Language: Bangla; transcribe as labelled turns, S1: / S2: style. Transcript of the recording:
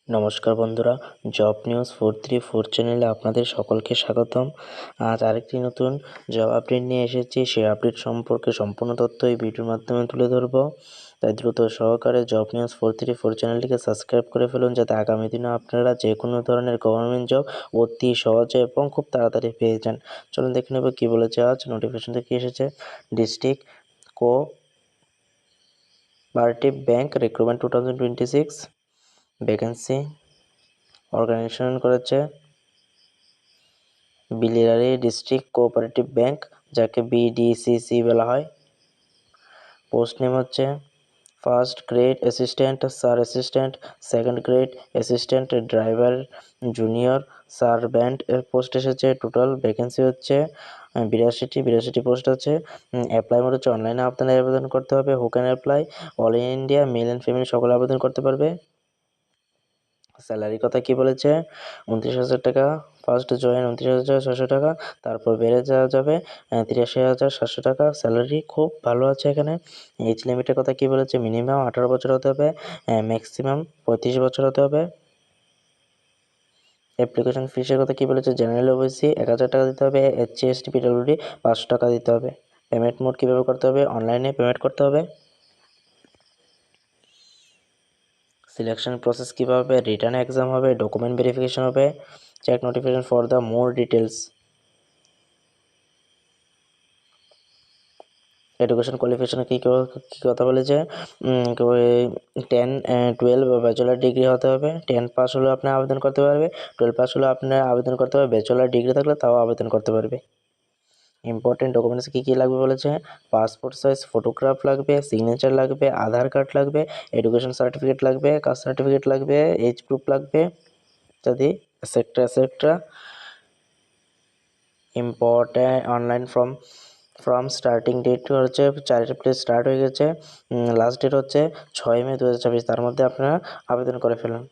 S1: নমস্কার বন্ধুরা, জব নিউজ 434 চ্যানেলে আপনাদের সকলকে স্বাগতম। আজ আরেকটি নতুন জব আপডেট নিয়ে এসেছি। সেই আপডেট সম্পর্কে সম্পূর্ণ তথ্য এই ভিডিওর মাধ্যমে তুলে ধরব। তাই দ্রুত সহকারে জব নিউজ 434 চ্যানেলটিকে সাবস্ক্রাইব করে ফেলুন, যাতে আগামী দিনে আপনারা যে কোনো ধরনের গভর্নমেন্ট জব অতি সহজে এবং খুব তাড়াতাড়ি পেয়ে যান। চলুন দেখে নেব কী বলেছে আজ নোটিফিকেশনটা কী এসেছে। District cooperative bank recruitment 2026 vacancy organisation করেছে বিলিয়ারি ডিস্ট্রিক্ট কোঅপারেটিভ ব্যাংক, যাকে বিডিসিসি বলা হয়। পোস্ট নেম হচ্ছে first grade assistant, sir assistant, second grade assistant, driver, junior servant এর পোস্ট এসেছে। টোটাল ভ্যাকেন্সি হচ্ছে 82টি পোস্ট আছে। অ্যাপ্লাই মোড হচ্ছে অনলাইনে আপনাদের আবেদন করতে হবে। Who can apply? All India male and female সকলে আবেদন করতে পারবে। স্যালারির কথা কি বলেছে? 29,000 টাকা, ফার্স্ট জয়েন 29,600 টাকা, তারপর বেড়ে যাওয়া যাবে 83,700 টাকা। স্যালারি খুব ভালো আছে এখানে। এজ লিমিটের কথা কি বলেছে? মিনিমাম 18 বছর হতে হবে, ম্যাক্সিমাম 35 বছর হতে হবে। অ্যাপ্লিকেশন ফিসের কথা কি বলেছে? জেনারেল ওবিসি 1,000 টাকা দিতে হবে, এসসি এসটি পিডব্লিউডি 500 টাকা দিতে হবে। পেমেন্ট মোড কীভাবে করতে হবে? অনলাইনে পেমেন্ট করতে হবে। সিলেকশন প্রসেস কীভাবে হবে? রিটার্ন এক্সাম হবে, ডকুমেন্ট ভেরিফিকেশন হবে। Check notification for the more details. Education কোয়ালিফিকেশনে কী কথা বলেছে? 10-12 ব্যাচেলার ডিগ্রি হতে হবে। 10 পাস হলে আপনি আবেদন করতে পারবে, 12 পাস হলে আপনার আবেদন করতে পারবে, ব্যাচেলার ডিগ্রি থাকলে তাও আবেদন করতে পারবে। ইম্পর্টেন্ট ডকুমেন্টস কী কী লাগবে বলেছে? পাসপোর্ট সাইজ ফটোগ্রাফ লাগবে, সিগনেচার লাগবে, আধার কার্ড লাগবে, এডুকেশন সার্টিফিকেট লাগবে, কাস্ট সার্টিফিকেট লাগবে, এজ প্রুফ লাগবে ইত্যাদি etcetera. Important online form starting date হচ্ছে 4 এপ্রিল স্টার্ট হয়ে গেছে। লাস্ট ডেট হচ্ছে 6 মে 2024। তার মধ্যে আপনারা আবেদন করে ফেলুন।